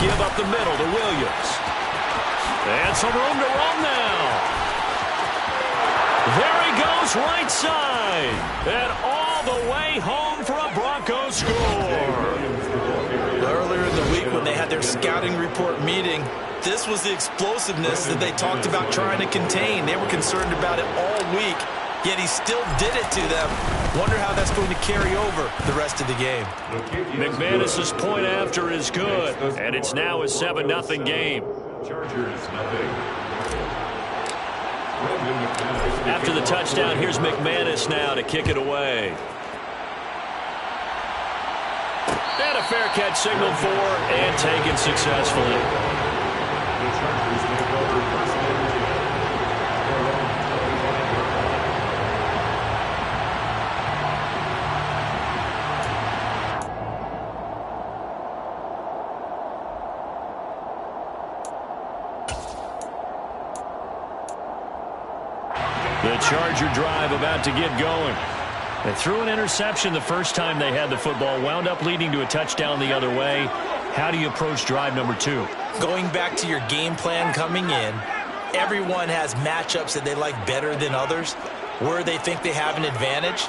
give up the middle to Williams. And some room to run now. There he goes right side. And all the way home for a Broncos score. Earlier in the week when they had their scouting report meeting, this was the explosiveness that they talked about trying to contain. They were concerned about it all week, yet he still did it to them. Wonder how that's going to carry over the rest of the game. McManus's point after is good, and it's now a 7-0 game. After the touchdown, here's McManus now to kick it away. And a fair catch signaled for and taken successfully. The Charger drive about to get going. They threw an interception the first time they had the football, wound up leading to a touchdown the other way. How do you approach drive number 2? Going back to your game plan coming in, everyone has matchups that they like better than others. Where they think they have an advantage,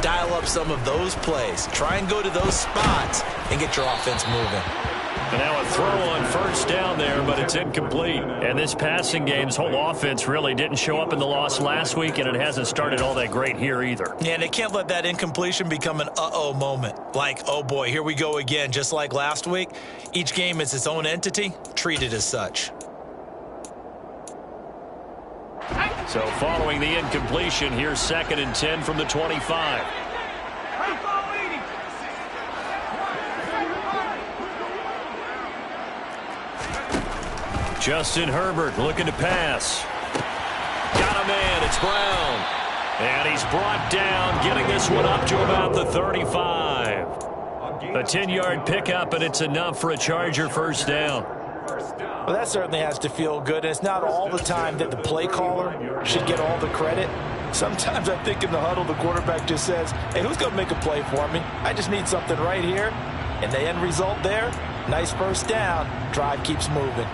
dial up some of those plays. Try and go to those spots and get your offense moving. And now a throw on first down there, but it's incomplete. And this passing game's whole offense really didn't show up in the loss last week, and it hasn't started all that great here either. Yeah, and they can't let that incompletion become an uh-oh moment. Like, oh boy, here we go again, just like last week. Each game is its own entity. Treat it as such. So following the incompletion, here's 2nd and 10 from the 25. Justin Herbert looking to pass. Got a man, it's Brown. And he's brought down, getting this one up to about the 35. A 10-yard pickup, and it's enough for a Charger first down. Well, that certainly has to feel good. And it's not all the time that the play caller should get all the credit. Sometimes I think in the huddle, the quarterback just says, hey, who's going to make a play for me? I just need something right here. And the end result there, nice first down. Drive keeps moving.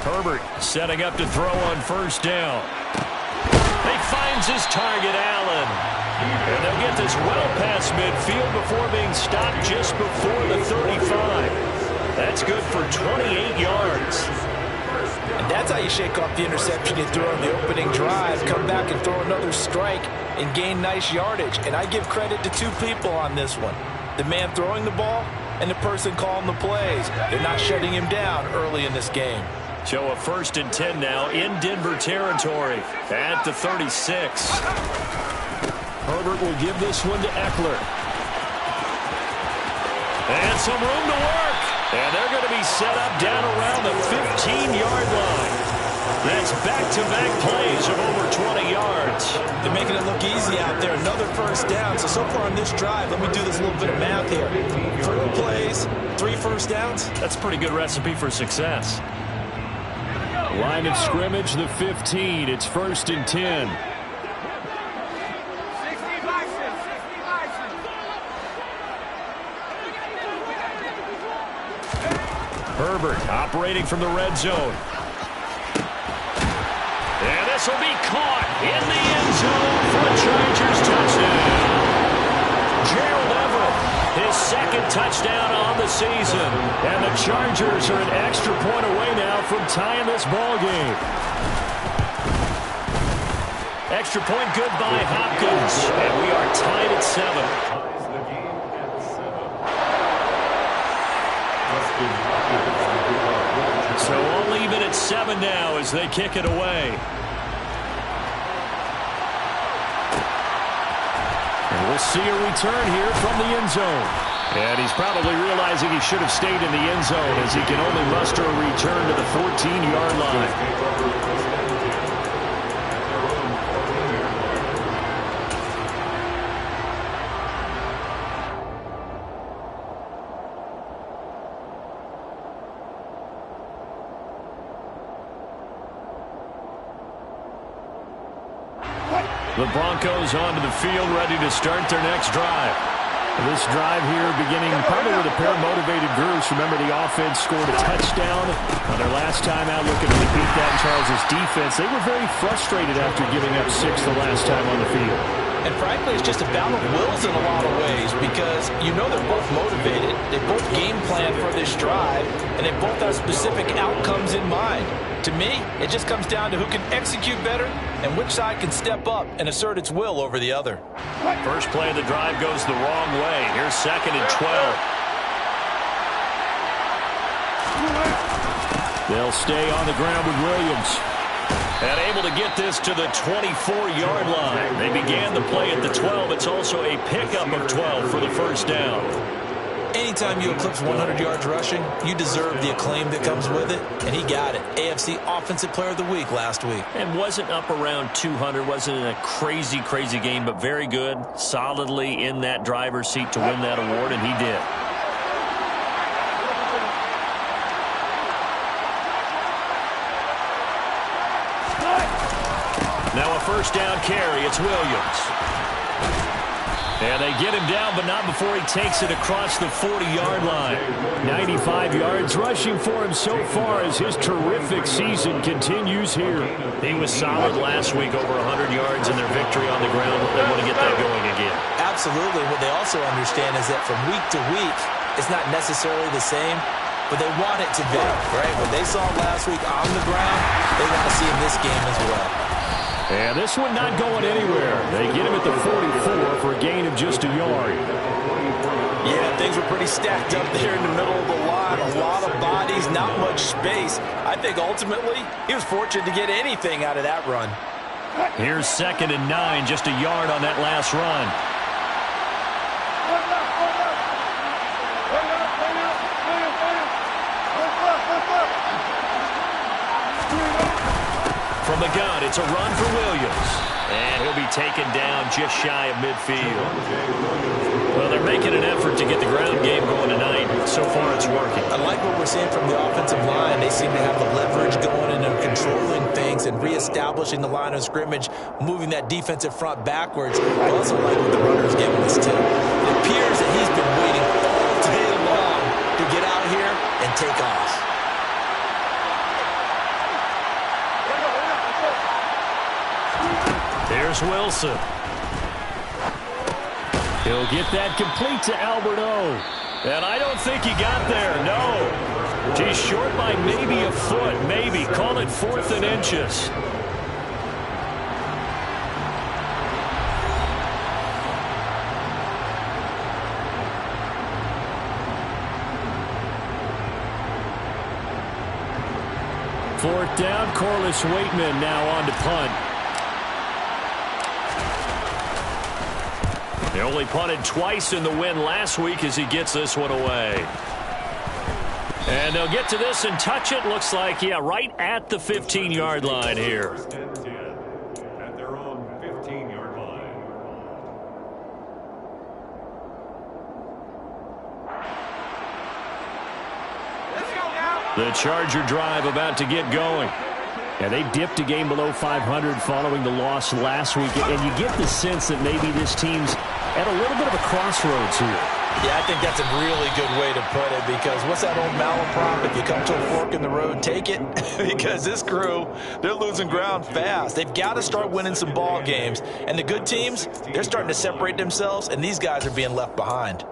Herbert setting up to throw on first down. He finds his target, Allen. And they'll get this well past midfield before being stopped just before the 35. That's good for 28 yards. And that's how you shake off the interception you threw on the opening drive, come back and throw another strike and gain nice yardage. And I give credit to two people on this one. The man throwing the ball and the person calling the plays. They're not shutting him down early in this game. So a 1st and 10 now in Denver territory at the 36. Herbert will give this one to Eckler. And some room to work. And they're going to be set up down around the 15-yard line. That's back-to-back plays of over 20 yards. They're making it look easy out there. Another first down. So far on this drive, let me do this little bit of math here. 4 plays, 3 first downs. That's a pretty good recipe for success. Line of scrimmage, the 15. It's 1st and 10. Herbert operating from the red zone. And this will be caught in the end zone for a Chargers touchdown. Gerald Everett, his 2nd touchdown on the season. And the Chargers are an extra point away now from tying this ball game. Extra point good by Hopkins. And we are tied at 7. So all even at 7 now as they kick it away. And we'll see a return here from the end zone. And he's probably realizing he should have stayed in the end zone as he can only muster a return to the 14-yard line. The Broncos onto the field, ready to start their next drive. This drive here beginning probably with a pair of motivated groups. Remember, the offense scored a touchdown on their last time out, looking to beat that Charles' defense. They were very frustrated after giving up 6 the last time on the field. And frankly, it's just a battle of wills in a lot of ways because you know they're both motivated. They both game plan for this drive, and they both have specific outcomes in mind. To me, it just comes down to who can execute better and which side can step up and assert its will over the other. First play of the drive goes the wrong way. Here's 2nd and 12. They'll stay on the ground with Williams. And able to get this to the 24-yard line. They began the play at the 12. It's also a pickup of 12 for the first down. Anytime you eclipse 100 yards rushing, you deserve the acclaim that comes with it, and he got it. AFC Offensive Player of the Week last week. And wasn't up around 200, wasn't in a crazy, crazy game, but very good, solidly in that driver's seat to win that award, and he did. Now a first down carry, it's Williams. And they get him down, but not before he takes it across the 40-yard line. 95 yards rushing for him so far as his terrific season continues here. He was solid last week, over 100 yards in their victory on the ground. They want to get that going again. Absolutely. What they also understand is that from week to week, it's not necessarily the same, but they want it to be, right? What they saw last week on the ground, they want to see in this game as well. And this one not going anywhere. They get him at the 44 for a gain of just a yard. Yeah, things were pretty stacked up there in the middle of the line. A lot of bodies, not much space. I think ultimately he was fortunate to get anything out of that run. Here's 2nd and 9, just a yard on that last run. From the gun, it's a run for Williams. And he'll be taken down just shy of midfield. Well, they're making an effort to get the ground game going tonight. So far, it's working. I like what we're seeing from the offensive line. They seem to have the leverage going and they're controlling things and reestablishing the line of scrimmage, moving that defensive front backwards. I also like what the runner's giving us, too. It appears that he's been waiting all day long to get out here and take off. Here's Wilson. He'll get that complete to Albert O. And I don't think he got there, no. He's short by maybe a foot, maybe. Call it 4th and inches. Fourth down, Corliss Waitman now on to punt. He only punted twice in the win last week as he gets this one away. And they'll get to this and touch it. Looks like, yeah, right at the 15-yard line here. At their own 15-yard line. The Charger drive about to get going. Yeah, they dipped a game below 500 following the loss last week. And you get the sense that maybe this team's at a little bit of a crossroads here. Yeah, I think that's a really good way to put it because what's that old malaprop? If you come to a fork in the road, take it. Because this crew, they're losing ground fast. They've got to start winning some ball games. And the good teams, they're starting to separate themselves, and these guys are being left behind.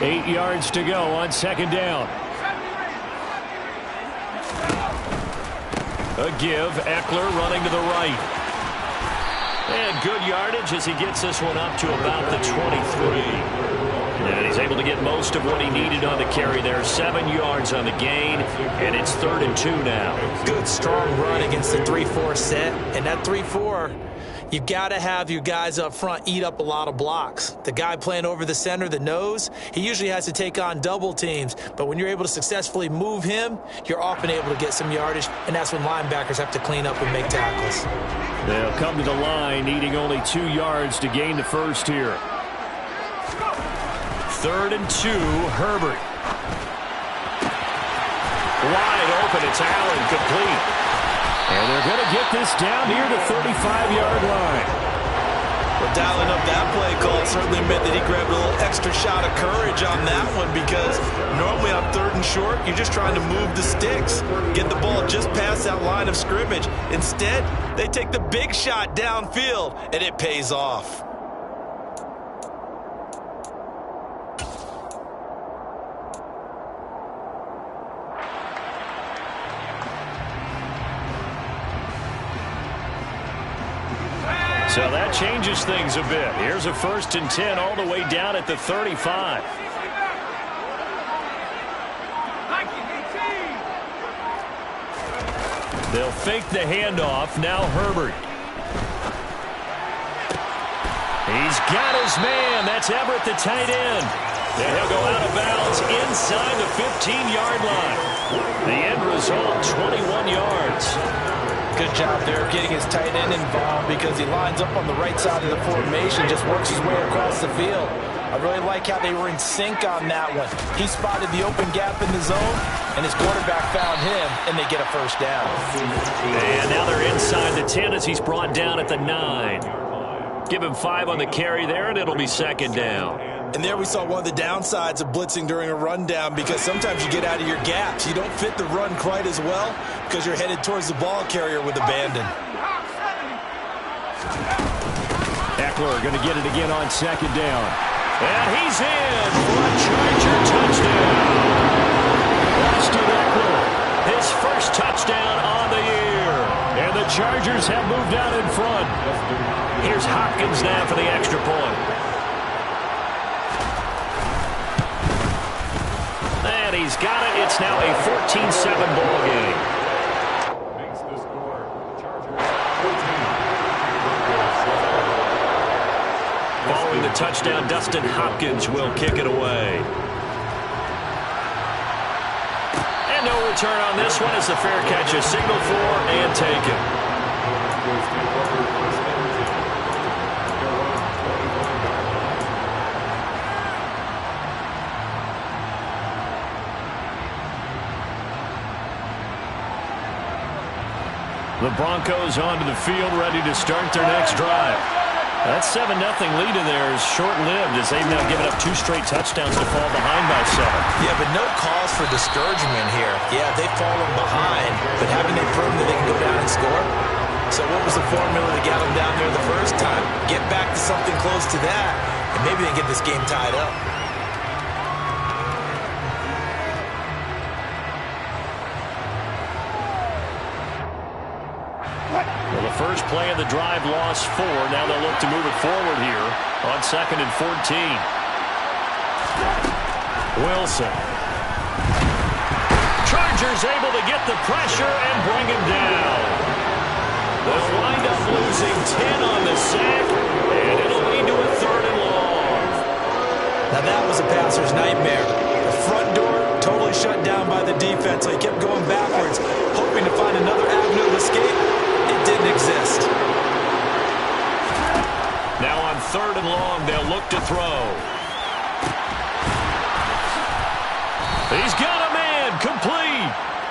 Eight yards to go on 2nd down. A give. Eckler running to the right. And good yardage as he gets this one up to about the 23. And he's able to get most of what he needed on the carry there. 7 yards on the gain, and it's 3rd and 2 now. Good, strong run against the 3-4 set. And that 3-4, You've got to have your guys up front eat up a lot of blocks. The guy playing over the center, the nose, he usually has to take on double teams. But when you're able to successfully move him, you're often able to get some yardage, and that's when linebackers have to clean up and make tackles. They'll come to the line needing only 2 yards to gain the first here. 3rd and 2, Herbert. Wide open, it's Allen, complete. And they're going to get this down near the 35-yard line. Well, dialing up that play call certainly meant that he grabbed a little extra shot of courage on that one, because normally on 3rd and short, you're just trying to move the sticks, get the ball just past that line of scrimmage. Instead, they take the big shot downfield, and it pays off. So that changes things a bit. Here's a 1st and 10 all the way down at the 35. They'll fake the handoff. Now Herbert. He's got his man. That's Everett, the tight end. And he'll go out of bounds inside the 15-yard line. The end result, 21 yards. Good job there getting his tight end involved, because he lines up on the right side of the formation, just works his way across the field. I really like how they were in sync on that one. He spotted the open gap in the zone, and his quarterback found him, and they get a first down. And now they're inside the 10 as he's brought down at the 9. Give him 5 on the carry there, and it'll be 2nd down. And there we saw one of the downsides of blitzing during a rundown, because sometimes you get out of your gaps. You don't fit the run quite as well because you're headed towards the ball carrier with abandon. Eckler going to get it again on 2nd down. And he's in for a Charger touchdown. Austin Eckler, his first touchdown on the year. And the Chargers have moved out in front. Here's Hopkins now for the extra point. And he's got it. It's now a 14-7 ball game. Makes the score. Chargers 14. Following the touchdown, Dustin Hopkins will kick it away. And no return on this one as the fair catch is signaled for and taken. The Broncos onto the field, ready to start their next drive. That 7-0 lead in there is short-lived, as they've now given up 2 straight touchdowns to fall behind by 7. Yeah, but no cause for discouragement here. Yeah, they've fallen behind, but haven't they proven that they can go down and score? So what was the formula that got them down there the first time? Get back to something close to that, and maybe they get this game tied up. Well, the first play of the drive lost 4. Now they'll look to move it forward here on 2nd and 14. Wilson. Chargers able to get the pressure and bring him down. They'll wind up losing 10 on the sack, and it'll lead to a 3rd and long. Now that was a passer's nightmare. The front door totally shut down by the defense, so he kept going backwards, hoping to find another avenue of escape. It didn't exist. Now on 3rd and long, they'll look to throw. He's got a man, complete.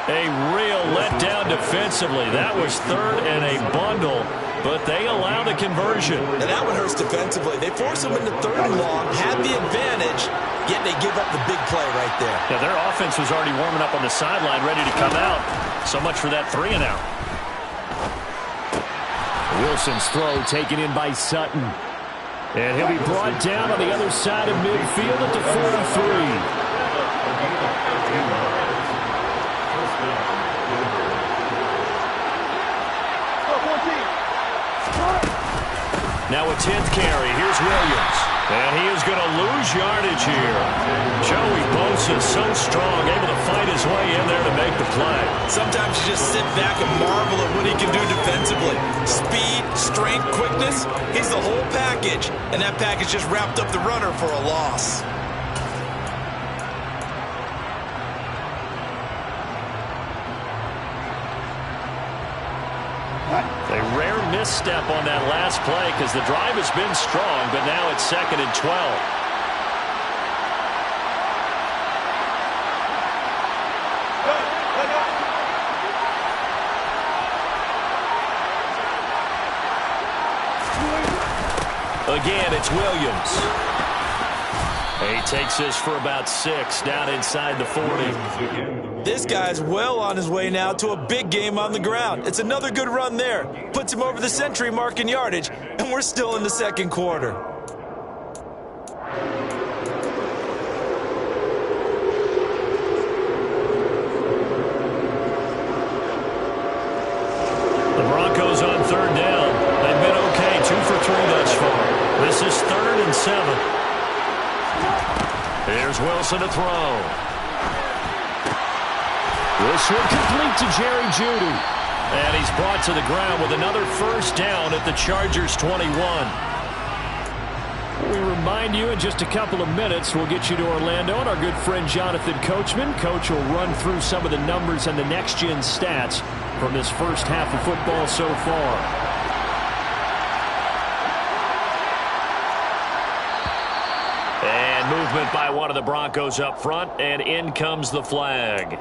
A real letdown defensively. That was 3rd and a bundle, but they allow the conversion. And that one hurts defensively. They force him into 3rd and long, had the advantage, yet they give up the big play right there. Yeah, their offense was already warming up on the sideline, ready to come out. So much for that 3 and out. Wilson's throw taken in by Sutton. And he'll be brought down on the other side of midfield at the 43. Now a 10th carry. Here's Williams. And he is going to lose yardage here. Joey Bosa so strong, able to fight his way in there to make the play. Sometimes you just sit back and marvel at what he can do defensively. Speed, strength, quickness. He's the whole package, and that package just wrapped up the runner for a loss. A rare misstep on that last play because the drive has been strong, but now it's 2nd and 12. Again, it's Williams. He takes this for about 6, down inside the 40. This guy's well on his way now to a big game on the ground. It's another good run there. Puts him over the century mark in yardage, and we're still in the second quarter. The Broncos on 3rd down. They've been okay, 2 for 3 thus far. This is 3rd and 7. Here's Wilson to throw. This one complete to Jerry Jeudy. And he's brought to the ground with another first down at the Chargers' 21. We remind you in just a couple of minutes we'll get you to Orlando and our good friend Jonathan Coachman. Coach will run through some of the numbers and the next-gen stats from this first half of football so far. And movement by one of the Broncos up front, and in comes the flag.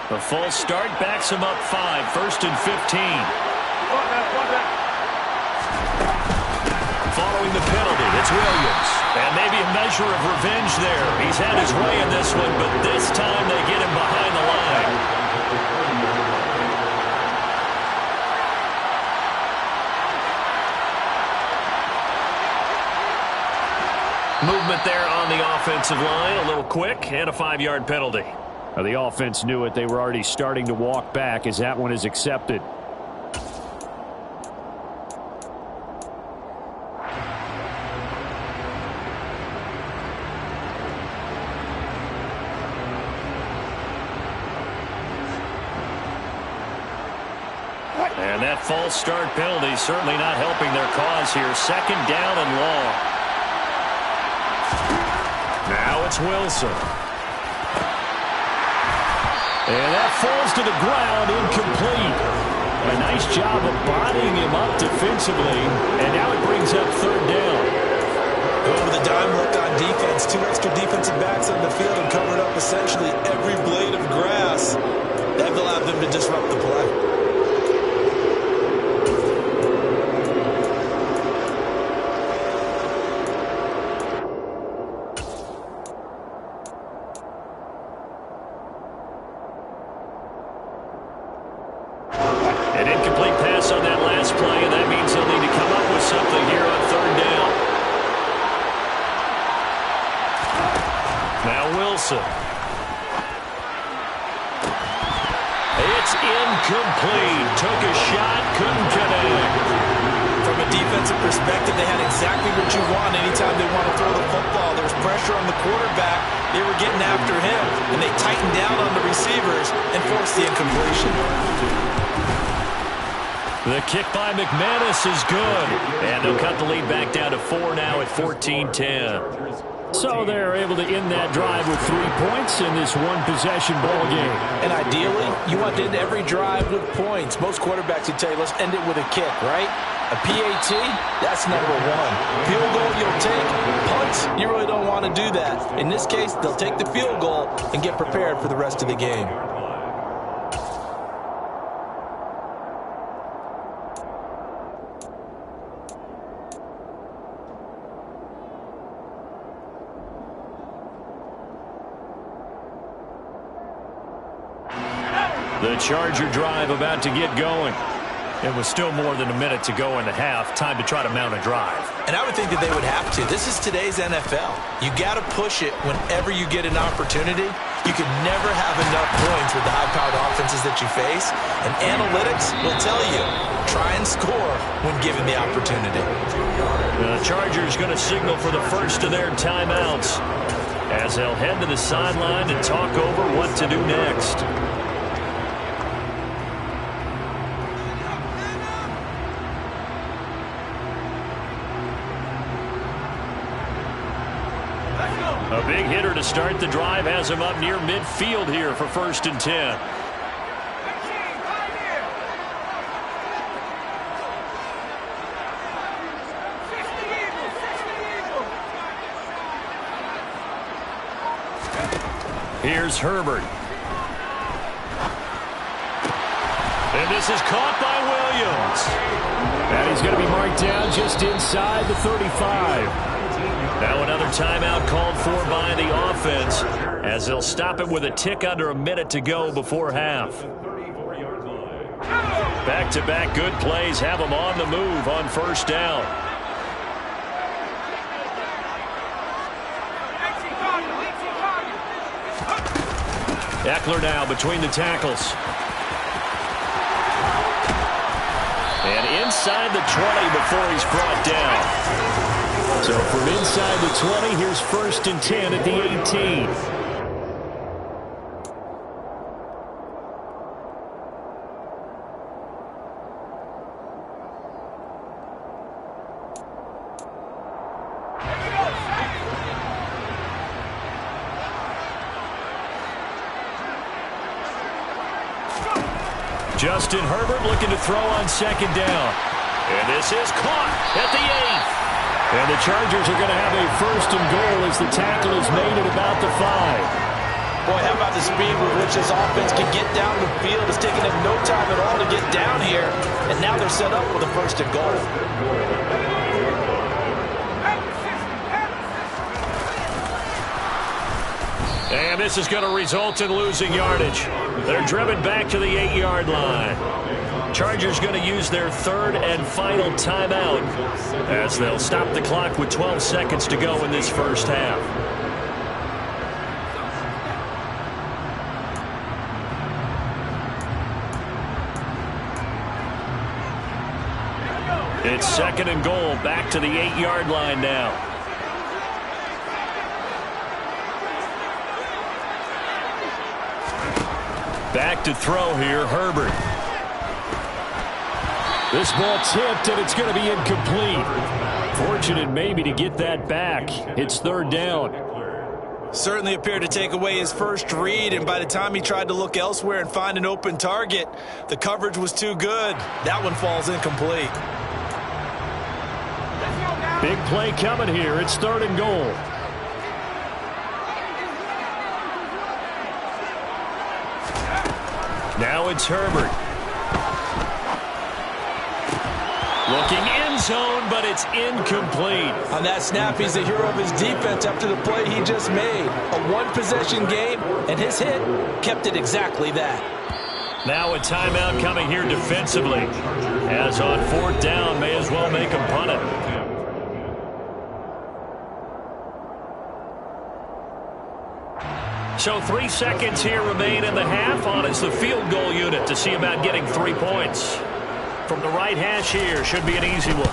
The false start backs him up 5, 1st and 15. Following the penalty, it's Williams. And maybe a measure of revenge there. He's had his way in this one, but this time they get him behind the line. Movement there on the offensive line, a little quick, and a 5-yard penalty. Now, the offense knew it. They were already starting to walk back as that one is accepted. And that false start penalty certainly not helping their cause here. 2nd down and long. Now it's Wilson. And that falls to the ground, incomplete. A nice job of bodying him up defensively. And now it brings up 3rd down. Going with a dime look on defense. 2 extra defensive backs on the field and covered up essentially every blade of grass. That allowed them to disrupt the play. An incomplete pass on that last play, and that means they'll need to come up with something here on 3rd down. Now Wilson. It's incomplete. Took a shot, couldn't connect. From a defensive perspective, they had exactly what you want anytime they want to throw the football. There was pressure on the quarterback. They were getting after him, and they tightened down on the receivers and forced the incompletion. The kick by McManus is good. And they'll cut the lead back down to 4 now at 14-10. So they're able to end that drive with 3 points in this one-possession ball game. And ideally, you want to end every drive with points. Most quarterbacks would tell you, let's end it with a kick, right? A PAT, that's number 1. Field goal, you'll take. Punt, you really don't want to do that. In this case, they'll take the field goal and get prepared for the rest of the game. The Charger drive about to get going. It was still more than a minute to go in the half. Time to try to mount a drive. And I would think that they would have to. This is today's NFL. You got to push it whenever you get an opportunity. You can never have enough points with the high-powered offenses that you face, and analytics will tell you, try and score when given the opportunity. The Chargers going to signal for the first of their timeouts as they'll head to the sideline and talk over what to do next. A big hitter to start the drive has him up near midfield here for 1st and 10. Here's Herbert. And this is caught by Williams. And he's going to be marked down just inside the 35. Now another timeout called for by the offense as they'll stop it with a tick under a minute to go before half. Back-to-back good plays have them on the move on 1st down. Eckler now between the tackles. And inside the 20 before he's brought down. So from inside the 20, here's 1st and 10 at the 18. Justin Herbert looking to throw on 2nd down. And this is caught at the 8th. And the Chargers are going to have a 1st and goal as the tackle is made at about the 5. Boy, how about the speed with which this offense can get down the field? It's taking them no time at all to get down here. And now they're set up with a 1st and goal. And this is going to result in losing yardage. They're driven back to the 8-yard line. Chargers going to use their 3rd and final timeout as they'll stop the clock with 12 seconds to go in this 1st half. It's 2nd and goal, back to the 8-yard line now. Back to throw here, Herbert. This ball tipped, and it's going to be incomplete. Fortunate maybe to get that back. It's 3rd down. Certainly appeared to take away his first read, and by the time he tried to look elsewhere and find an open target, the coverage was too good. That one falls incomplete. Big play coming here. It's 3rd and goal. Now it's Herbert. Looking end zone, but it's incomplete. On that snap, he's the hero of his defense after the play he just made. A one-possession game, and his hit kept it exactly that. Now a timeout coming here defensively. As on 4th down, may as well make him punt it. So 3 seconds here remain in the half. On is the field goal unit to see about getting 3 points. From the right hash here, should be an easy one.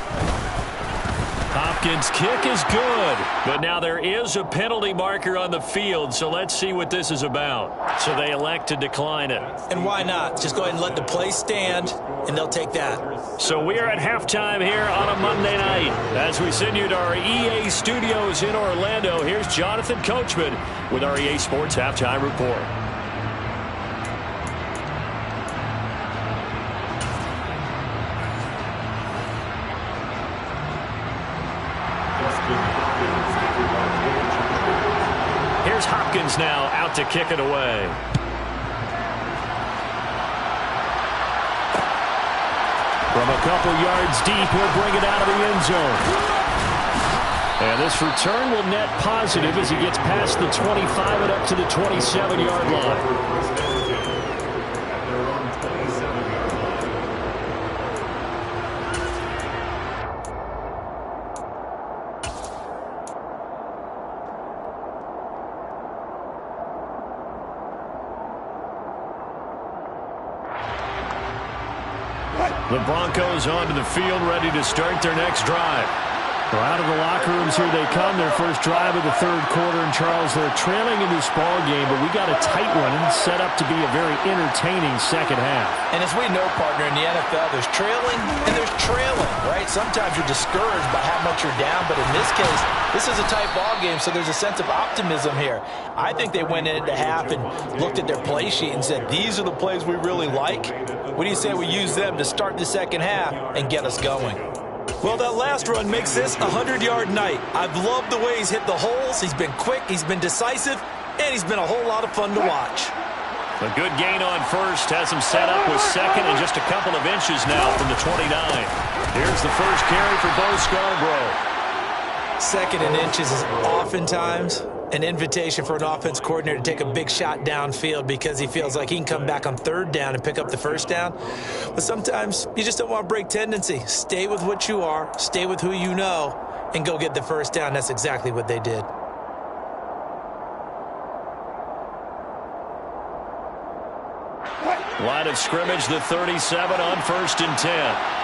Hopkins' kick is good, but now there is a penalty marker on the field, so let's see what this is about. So they elect to decline it. And why not? Just go ahead and let the play stand, and they'll take that. So we are at halftime here on a Monday night. As we send you to our EA studios in Orlando, here's Jonathan Coachman with our EA Sports Halftime Report. Here's Hopkins now out to kick it away. From a couple yards deep, he'll bring it out of the end zone. And this return will net positive as he gets past the 25 and up to the 27-yard line. The Broncos onto the field, ready to start their next drive. Well, out of the locker rooms here they come, their first drive of the third quarter. And, Charles, they're trailing in this ball game, but we got a tight one and set up to be a very entertaining second half. And as we know, partner, in the NFL, there's trailing and there's trailing, right? Sometimes you're discouraged by how much you're down, but in this case, this is a tight ball game, so there's a sense of optimism here. I think they went into half and looked at their play sheet and said, these are the plays we really like. What do you say we use them to start the second half and get us going? Well, that last run makes this a 100-yard night. I've loved the way he's hit the holes. He's been quick, he's been decisive, and he's been a whole lot of fun to watch. A good gain on first has him set up with second and just a couple of inches now from the 29. Here's the first carry for Bo Scarborough. Second and inches is oftentimes an invitation for an offense coordinator to take a big shot downfield because he feels like he can come back on third down and pick up the first down. But sometimes you just don't want to break tendency. Stay with what you are, stay with who you know, and go get the first down. That's exactly what they did. Line of scrimmage, the 37 on 1st and 10.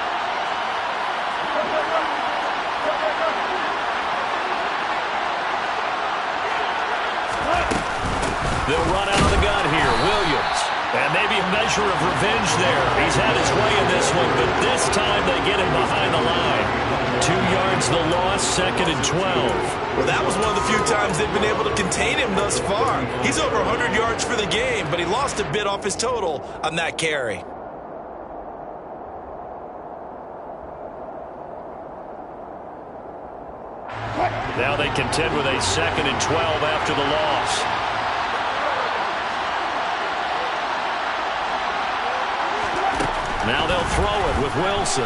They'll run out of the gun here. Williams. And maybe a measure of revenge there. He's had his way in this one, but this time they get him behind the line. 2 yards the loss, 2nd and 12. Well, that was one of the few times they've been able to contain him thus far. He's over 100 yards for the game, but he lost a bit off his total on that carry. Now they contend with a 2nd and 12 after the loss. Now they'll throw it with Wilson.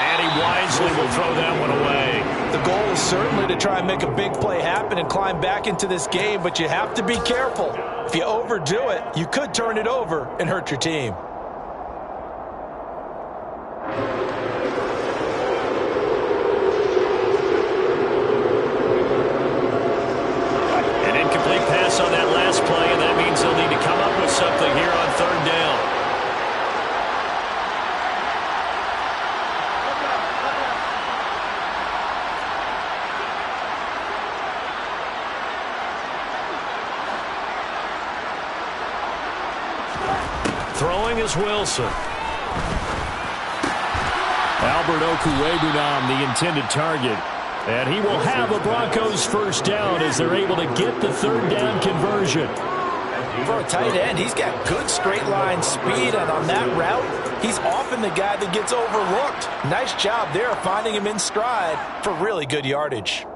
And he wisely will throw that one away. The goal is certainly to try and make a big play happen and climb back into this game, but you have to be careful. If you overdo it, you could turn it over and hurt your team. An incomplete pass on that last play, and that means they'll need to come up with something here on 3rd down. Throwing is Wilson. Albert Okwuegbunam, the intended target. And he will have a Broncos first down as they're able to get the 3rd down conversion. For a tight end, he's got good straight line speed, and on that route, he's often the guy that gets overlooked. Nice job there finding him in stride for really good yardage.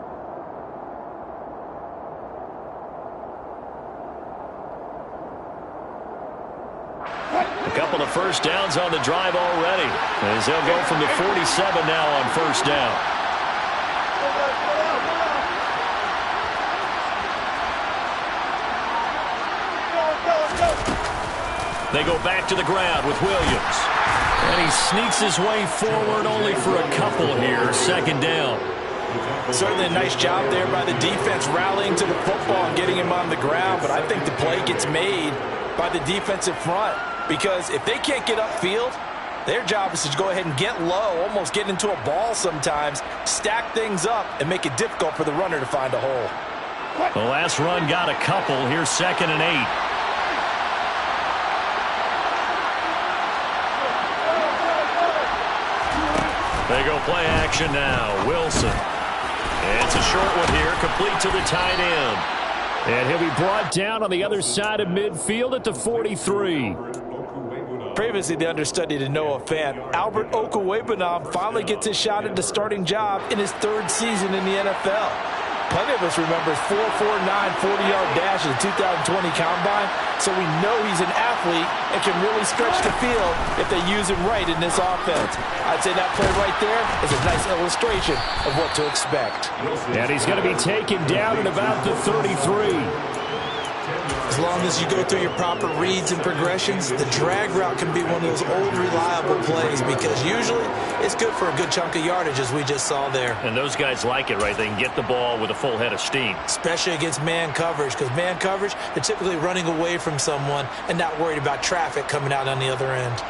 A couple of first downs on the drive already, as they'll go from the 47 now on 1st down. They go back to the ground with Williams. And he sneaks his way forward only for a couple here. 2nd down. Certainly a nice job there by the defense rallying to the football and getting him on the ground, but I think the play gets made by the defensive front because if they can't get upfield, their job is to go ahead and get low, almost get into a ball sometimes, stack things up, and make it difficult for the runner to find a hole. The last run got a couple. Here's 2nd and 8. They go play action now. Wilson. It's a short one here, complete to the tight end. And he'll be brought down on the other side of midfield at the 43. Previously the understudy to Noah Fant, Albert Okwuegbunam finally gets his shot at the starting job in his 3rd season in the NFL. Plenty of us remember his 4.49 40-yard dash in the 2020 Combine, so we know he's an athlete and can really stretch the field if they use him right in this offense. I'd say that play right there is a nice illustration of what to expect. And he's going to be taken down at about the 33. As long as you go through your proper reads and progressions, the drag route can be one of those old reliable plays because usually it's good for a good chunk of yardage as we just saw there. And those guys like it, right? They can get the ball with a full head of steam. Especially against man coverage, because man coverage, they're typically running away from someone and not worried about traffic coming out on the other end.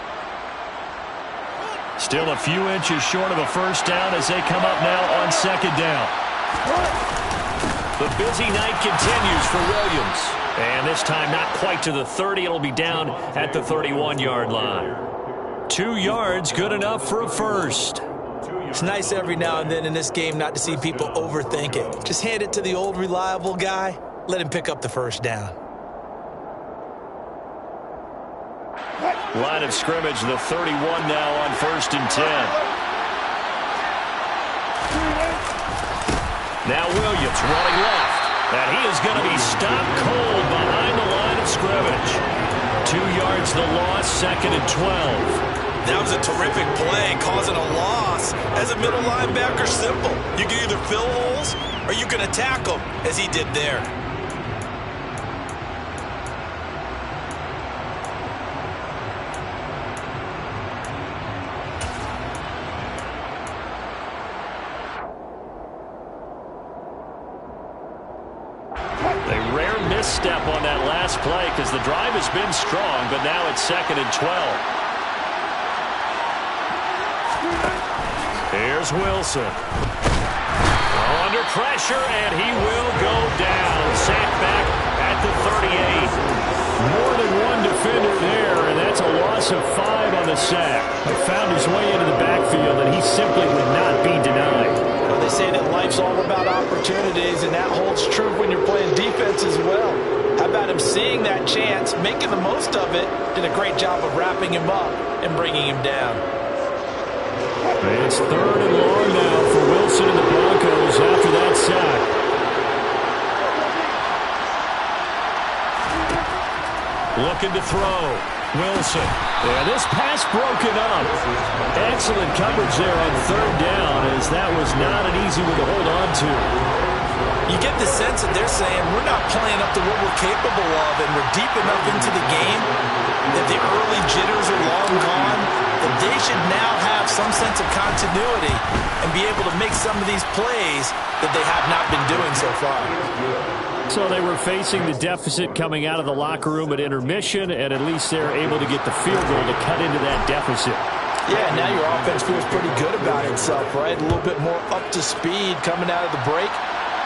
Still a few inches short of a first down as they come up now on second down. The busy night continues for Williams. And this time not quite to the 30. It'll be down at the 31-yard line. 2 yards, good enough for a first. It's nice every now and then in this game not to see people overthink it. Just hand it to the old reliable guy. Let him pick up the first down. Line of scrimmage, the 31 now on 1st and 10. Now Williams running left. And he is going to be stopped cold behind the line of scrimmage. 2 yards the loss, 2nd and 12. That was a terrific play, causing a loss. As a middle linebacker, simple. You can either fill holes or you can attack them, as he did there. Misstep on that last play because the drive has been strong, but now it's 2nd and 12. Here's Wilson. Under pressure, and he will go down. Sacked back at the 38. More than one defender there, and that's a loss of 5 on the sack. He found his way into the backfield, and he simply would not be denied. Well, they say that life's all about opportunities, and that holds true when you're playing defense as well. How about him seeing that chance, making the most of it, did a great job of wrapping him up and bringing him down. It's 3rd and long now for Wilson and the Broncos after that sack. Looking to throw. Wilson. And this pass broken up. Excellent coverage there on 3rd down, as that was not an easy one to hold on to. You get the sense that they're saying we're not playing up to what we're capable of, and we're deep enough into the game that the early jitters are long gone, that they should now have some sense of continuity and be able to make some of these plays that they have not been doing so far. So they were facing the deficit coming out of the locker room at intermission, and at least they're able to get the field goal to cut into that deficit. Yeah, now your offense feels pretty good about itself, right? A little bit more up to speed coming out of the break.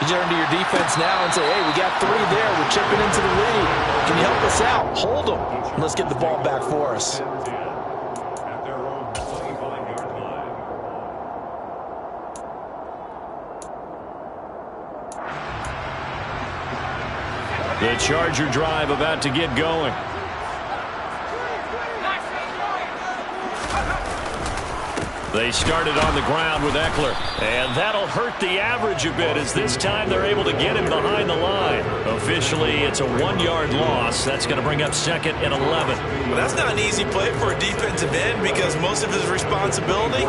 You turn to your defense now and say, hey, we got 3 there. We're chipping into the lead. Can you help us out? Hold them. And let's get the ball back for us. At their own 25-yard line. The Charger drive about to get going. They started on the ground with Eckler, and that'll hurt the average a bit as this time they're able to get him behind the line. Officially, it's a 1-yard loss. That's going to bring up 2nd and 11. Well, that's not an easy play for a defensive end because most of his responsibility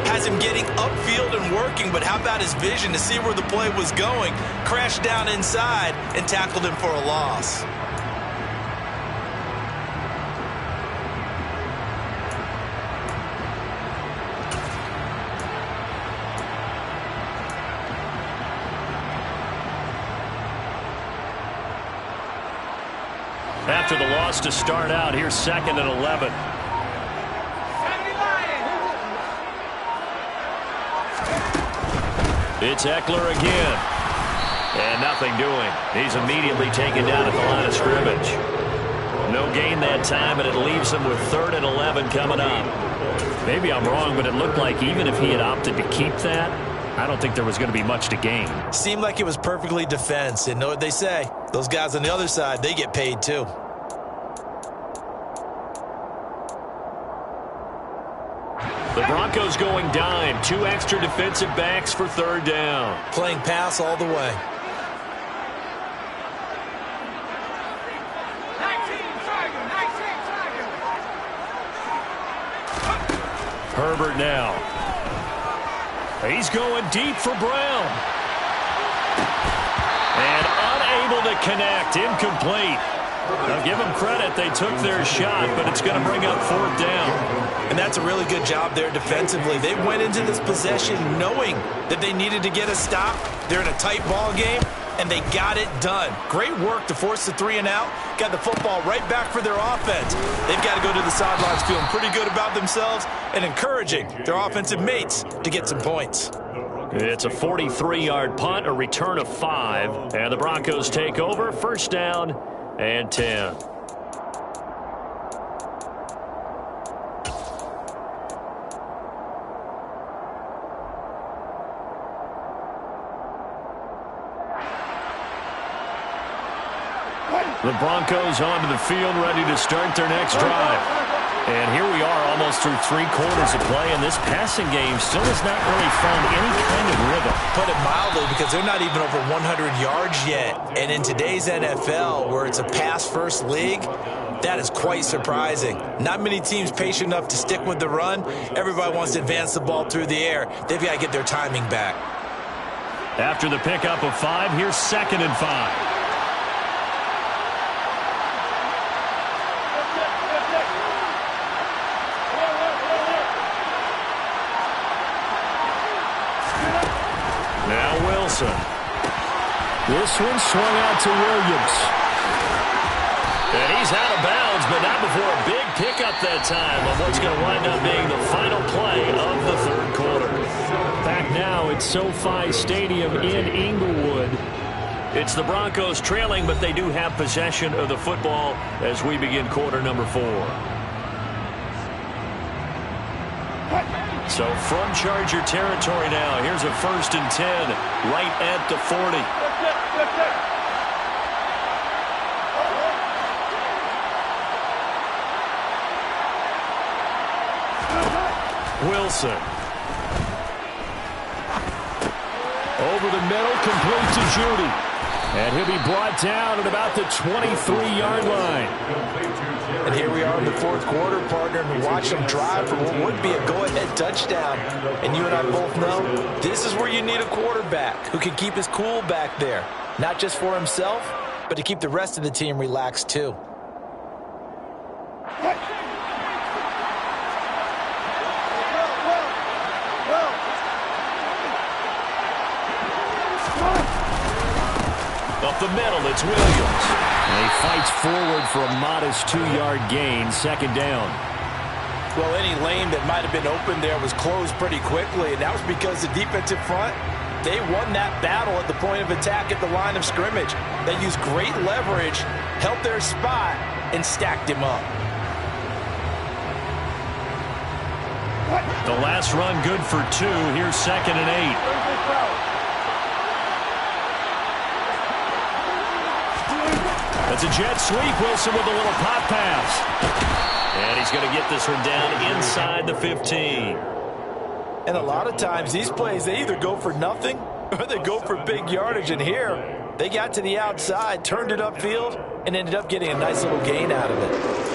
has him getting upfield and working, but how about his vision to see where the play was going, crashed down inside, and tackled him for a loss. After the loss to start out, here's 2nd and 11. It's Eckler again. And nothing doing. He's immediately taken down at the line of scrimmage. No gain that time, and it leaves him with 3rd and 11 coming up. Maybe I'm wrong, but it looked like even if he had opted to keep that, I don't think there was going to be much to gain. Seemed like it was perfectly defense. And know what they say? Those guys on the other side, they get paid too. The Broncos going dime. 2 extra defensive backs for 3rd down. Playing pass all the way. Herbert now. He's going deep for Brown. And unable to connect. Incomplete. Now give them credit. They took their shot, but it's going to bring up 4th down. And that's a really good job there defensively. They went into this possession knowing that they needed to get a stop. They're in a tight ball game, and they got it done. Great work to force the 3 and out. Got the football right back for their offense. They've got to go to the sidelines feeling pretty good about themselves and encouraging their offensive mates to get some points. It's a 43-yard punt, a return of 5, and the Broncos take over. 1st down and 10. The Broncos onto the field, ready to start their next drive. And here we are almost through 3 quarters of play, and this passing game still has not really found any kind of rhythm. Put it mildly, because they're not even over 100 yards yet. And in today's NFL, where it's a pass-first league, that is quite surprising. Not many teams patient enough to stick with the run. Everybody wants to advance the ball through the air. They've got to get their timing back. After the pickup of 5, here's 2nd and 5. Now Wilson. This one swung out to Williams. And he's out of bounds, but not before a big pickup that time of what's going to wind up being the final play of the 3rd quarter. Back now at SoFi Stadium in Inglewood. It's the Broncos trailing, but they do have possession of the football as we begin quarter number 4. So from Charger territory now, here's a 1st and 10 right at the 40. Wilson. Over the middle, complete to Judy. And he'll be brought down at about the 23-yard line. And here we are in the 4th quarter, partner, and watch them drive for what would be a go-ahead touchdown. And you and I both know this is where you need a quarterback who can keep his cool back there. Not just for himself, but to keep the rest of the team relaxed too. Up the middle, it's Williams. And he fights forward for a modest 2-yard gain, 2nd down. Well, any lane that might have been open there was closed pretty quickly, and that was because the defensive front, they won that battle at the point of attack at the line of scrimmage. They used great leverage, held their spot, and stacked him up. The last run good for 2. Here's 2nd and 8. That's a jet sweep. Wilson with a little pop pass. And he's going to get this one down inside the 15. And a lot of times these plays, they either go for nothing or they go for big yardage. And here, they got to the outside, turned it upfield, and ended up getting a nice little gain out of it.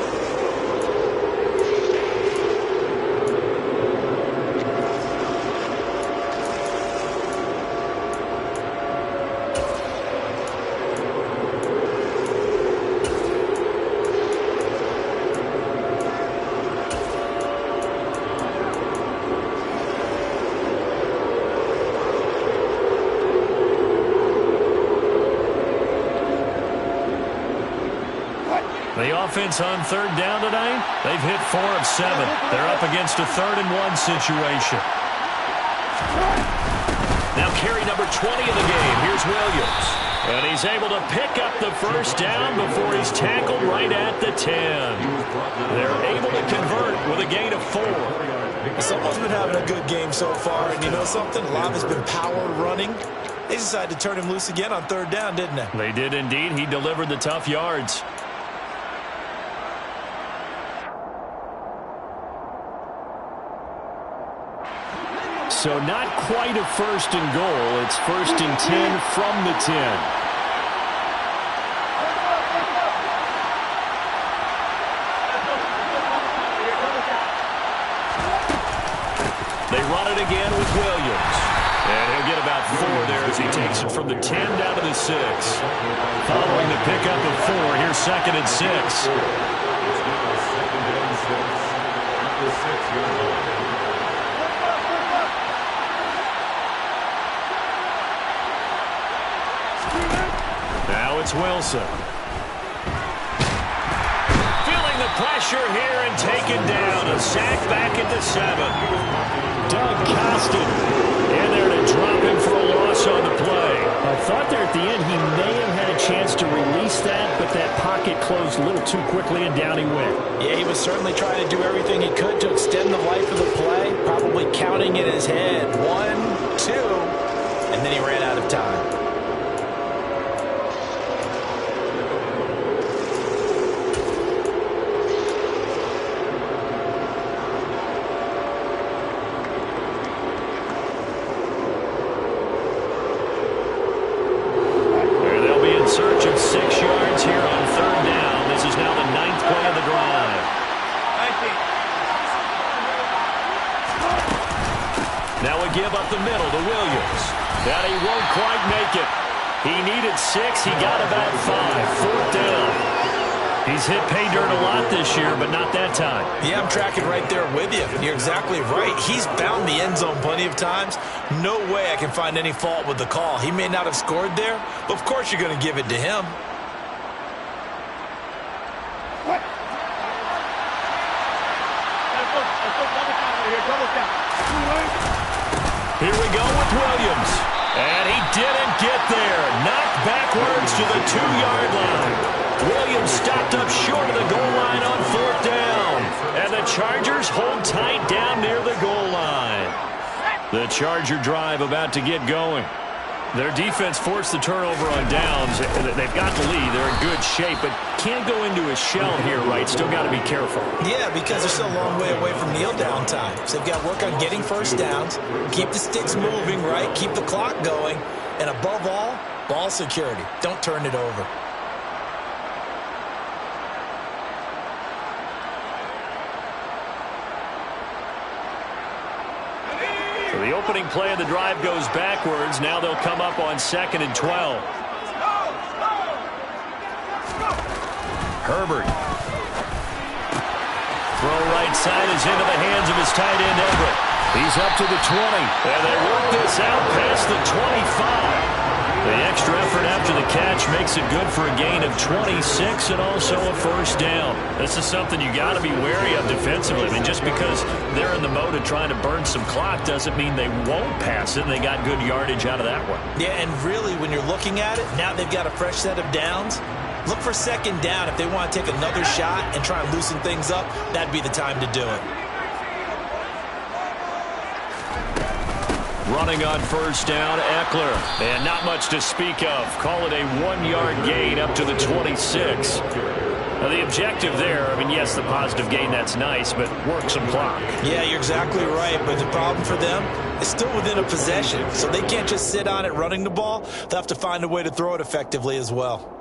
The offense on 3rd down tonight, they've hit 4 of 7. They're up against a 3rd and 1 situation. Now carry number 20 of the game. Here's Williams. And he's able to pick up the 1st down before he's tackled right at the 10. They're able to convert with a gain of 4. Someone's been having a good game so far, and you know something? A lot has been power running. They decided to turn him loose again on 3rd down, didn't they? They did indeed. He delivered the tough yards. So not quite a 1st and goal. It's 1st and 10 from the 10. They run it again with Williams. And he'll get about 4 there as he takes it from the 10 down to the 6. Following the pickup of 4, here's 2nd and 6. Now it's Wilson. Feeling the pressure here and taken down. A sack back at the 7. Doug Costin in there to drop him for a loss on the play. I thought there at the end he may have had a chance to release that, but that pocket closed a little too quickly and down he went. Yeah, he was certainly trying to do everything he could to extend the life of the play, probably counting in his head. 1, 2, and then he ran out of time. Give up the middle to Williams. That he won't quite make it. He needed 6. He got about 5. 4th down. He's hit pay dirt a lot this year, but not that time. Yeah, I'm tracking right there with you. You're exactly right. He's found the end zone plenty of times. No way I can find any fault with the call. He may not have scored there, but of course you're going to give it to him. Here we go with Williams. And he didn't get there. Knocked backwards to the 2-yard line. Williams stopped up short of the goal line on 4th down. And the Chargers hold tight down near the goal line. The Charger drive about to get going. Their defense forced the turnover on downs. They've got the lead. They're in good shape, but can't go into a shell here, right? Still got to be careful. Yeah, because they're still a long way away from kneel down time. So they've got to work on getting first downs, keep the sticks moving, right? Keep the clock going. And above all, ball security. Don't turn it over. So the opening play of the drive goes backwards. Now they'll come up on 2nd and 12. Herbert. Throw right side is into the hands of his tight end, Everett. He's up to the 20. And they work this out past the 25. The extra effort after the catch makes it good for a gain of 26 and also a first down. This is something you got to be wary of defensively. I mean, just because they're in the mode of trying to burn some clock doesn't mean they won't pass it. And they got good yardage out of that one. Yeah, and really, when you're looking at it, now they've got a fresh set of downs. Look for 2nd down. If they want to take another shot and try and loosen things up, that'd be the time to do it. Running on first down, Eckler. And not much to speak of. Call it a 1-yard gain up to the 26. Now, the objective there, I mean, yes, the positive gain, that's nice, but work some clock. Yeah, you're exactly right. But the problem for them is still within a possession. So they can't just sit on it running the ball. They'll have to find a way to throw it effectively as well.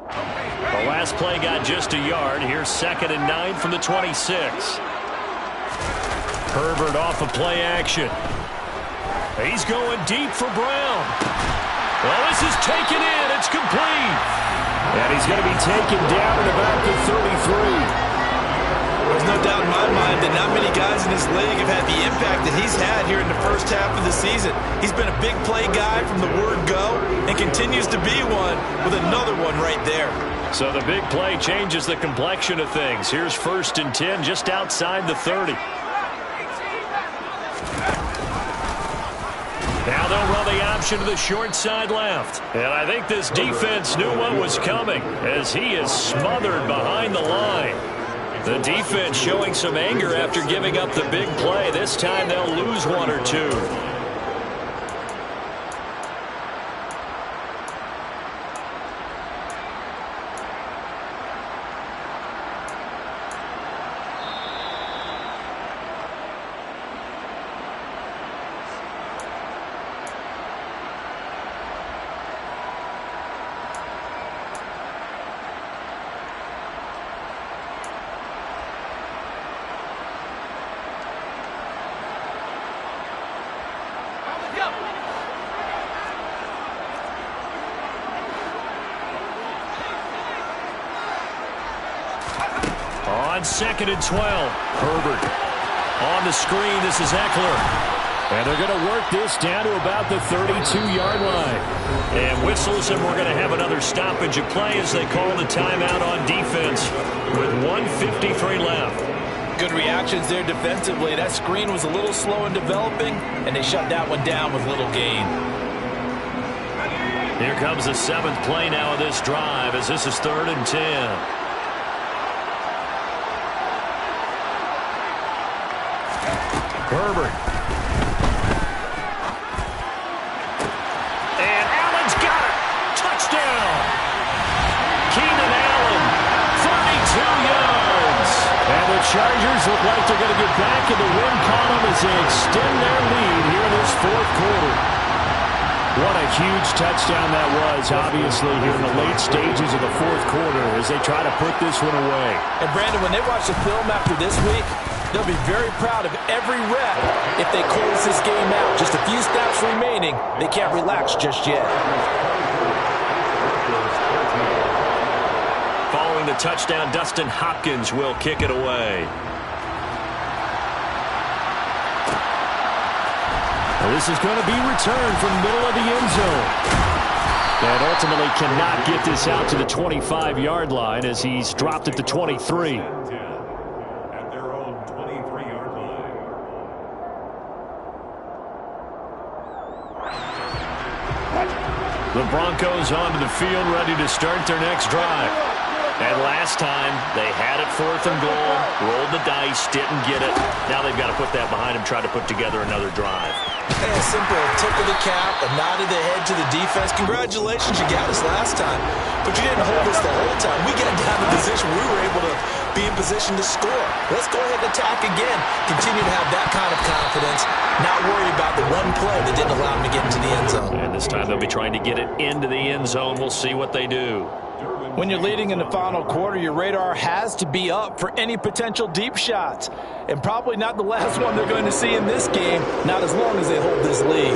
The last play got just a yard. Here's 2nd and 9 from the 26. Herbert off of play action. He's going deep for Brown. Well, this is taken in. It's complete. And he's going to be taken down at about the 33. There's no doubt in my mind that not many guys in this league have had the impact that he's had here in the first half of the season. He's been a big play guy from the word go and continues to be one with another one right there. So the big play changes the complexion of things. Here's 1st and 10 just outside the 30. Now they'll run the option to the short side left. And I think this defense knew what was coming as he is smothered behind the line. The defense showing some anger after giving up the big play. This time they'll lose 1 or 2. on 2nd and 12. Herbert on the screen. This is Eckler. And they're going to work this down to about the 32-yard line. And whistles, and we're going to have another stoppage of play as they call the timeout on defense with 1:53 left. Good reactions there defensively. That screen was a little slow in developing, and they shut that one down with little gain. Here comes the 7th play now of this drive as this is 3rd and 10. Herbert. And Allen's got it. Touchdown. Keenan Allen, 32 yards. And the Chargers look like they're going to get back in the win column as they extend their lead here in this 4th quarter. What a huge touchdown that was, obviously, here in the late stages of the 4th quarter as they try to put this one away. And, Brandon, when they watch the film after this week, they'll be very proud of every rep if they close this game out. Just a few snaps remaining. They can't relax just yet. Following the touchdown, Dustin Hopkins will kick it away. Well, this is going to be returned from the middle of the end zone. And ultimately cannot get this out to the 25-yard line as he's dropped at the 23. At their own 23-yard line. The Broncos onto the field, ready to start their next drive. And last time, they had it 4th and goal, rolled the dice, didn't get it. Now they've got to put that behind them, try to put together another drive. And a simple tip of the cap, a nod of the head to the defense. Congratulations, you got us last time. But you didn't hold us the whole time. We got down to the position we were able to be in position to score. Let's go ahead and attack again. Continue to have that kind of confidence. Not worry about the one play that didn't allow them to get into the end zone. And this time they'll be trying to get it into the end zone. We'll see what they do. When you're leading in the final quarter, your radar has to be up for any potential deep shots. And probably not the last one they're going to see in this game, not as long as they hold this lead.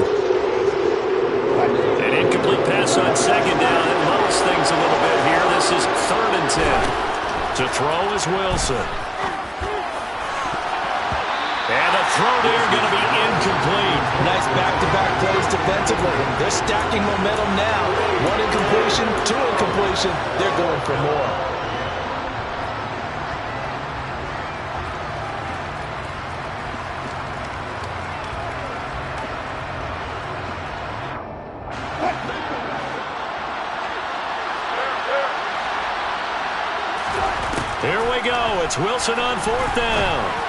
An incomplete pass on 2nd down. It levels things a little bit here. This is 3rd and 10. To throw is Wilson. And the throw there going to be incomplete. Nice back-to-back plays defensively. They're stacking momentum now. 1 incompletion, 2 incompletion. They're going for more. Here we go. It's Wilson on 4th down.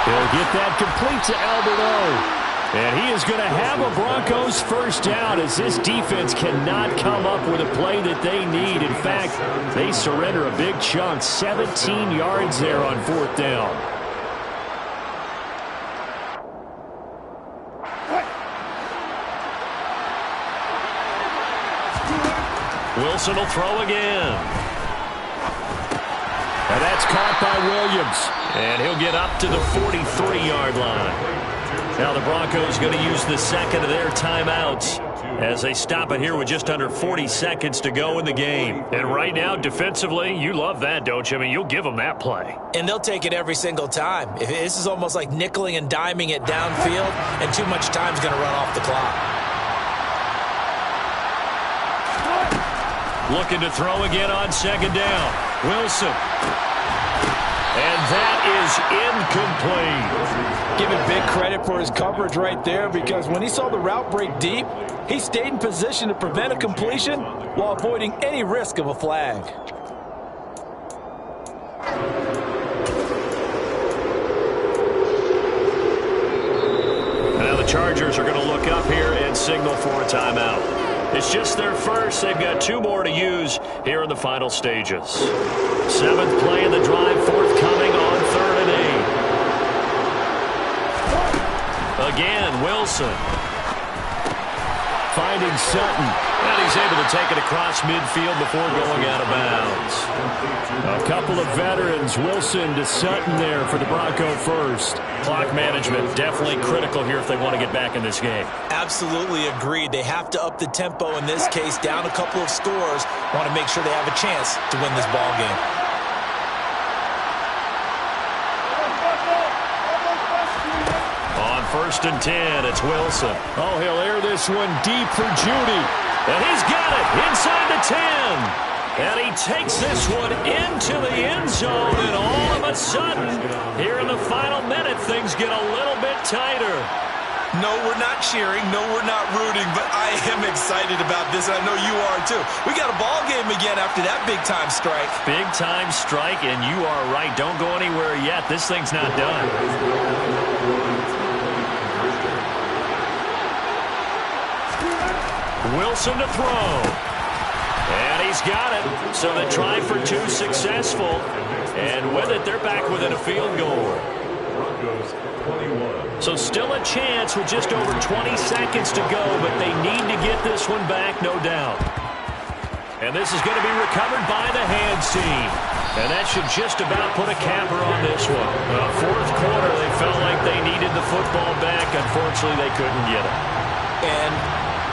He'll get that complete to Alberto. And he is going to have a Broncos first down as this defense cannot come up with a play that they need. In fact, they surrender a big chunk, 17 yards there on 4th down. Wilson will throw again. And that's caught by Williams. And he'll get up to the 43-yard line. Now the Broncos going to use the 2nd of their timeouts as they stop it here with just under 40 seconds to go in the game. And right now, defensively, you love that, don't you? I mean, you'll give them that play. And they'll take it every single time. This is almost like nickeling and diming it downfield, and too much time's going to run off the clock. Looking to throw again on 2nd down. Wilson. And that is incomplete. Give him big credit for his coverage right there, because when he saw the route break deep, he stayed in position to prevent a completion while avoiding any risk of a flag. Now the Chargers are going to look up here and signal for a timeout. It's just their first. They've got 2 more to use here in the final stages. 7th play of the drive, forthcoming on 3rd and 8. Again, Wilson. Finding Sutton. And he's able to take it across midfield before going out of bounds. A couple of veterans, Wilson to Sutton there for the Bronco first. Clock management definitely critical here if they want to get back in this game. Absolutely agreed. They have to up the tempo in this case, down a couple of scores. Want to make sure they have a chance to win this ball game. 1st and 10. It's Wilson. Oh, he'll air this one deep for Judy. And he's got it inside the 10. And he takes this one into the end zone. And all of a sudden, here in the final minute, things get a little bit tighter. No, we're not cheering. No, we're not rooting. But I am excited about this, and I know you are too. We got a ball game again after that big-time strike. Big-time strike, and you are right. Don't go anywhere yet. This thing's not done. Wilson to throw. And he's got it. So the try for 2 successful. And with it, they're back within a field goal. So still a chance with just over 20 seconds to go, but they need to get this one back, no doubt. And this is going to be recovered by the hands team. And that should just about put a capper on this one. Fourth quarter, they felt like they needed the football back. Unfortunately, they couldn't get it. And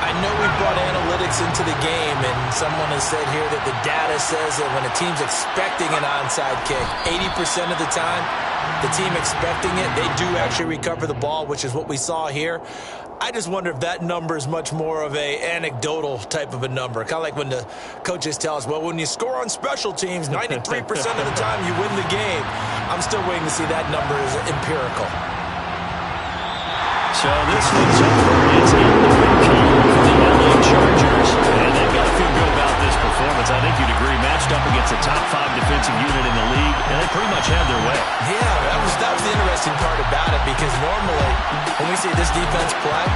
I know we brought analytics into the game, and someone has said here that the data says that when a team's expecting an onside kick, 80% of the time, the team expecting it, they do actually recover the ball, which is what we saw here. I just wonder if that number is much more of a anecdotal type of a number. Kind of like when the coaches tell us, well, when you score on special teams, 93% of the time you win the game. I'm still waiting to see that number is empirical. So this one's over. It's in the win column for the LA Chargers. And they've got to feel good about this performance. I think you'd agree. Matched up against a top 5 defensive unit in the league, and they pretty much had their way. Yeah, that was the interesting part about it, because normally when we see this defense play,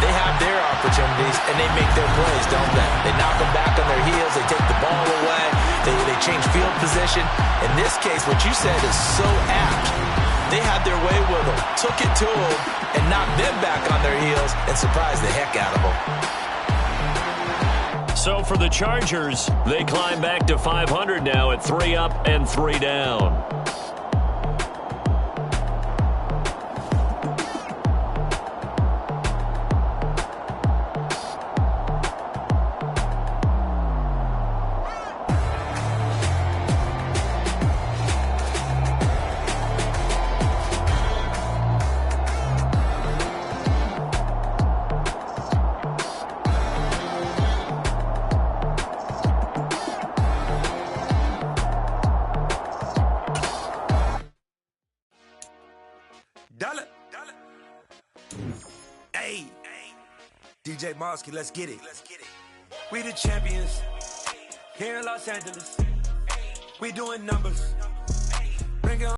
they have their opportunities and they make their plays, don't they? They knock them back on their heels. They take the ball away. They change field position. In this case, what you said is so apt. They had their way with them, took it to them, and knocked them back on their heels and surprised the heck out of them. So for the Chargers, they climb back to 500 now at 3 up and 3 down. DJ Mosky, let's get it. We the champions here in Los Angeles. We doing numbers.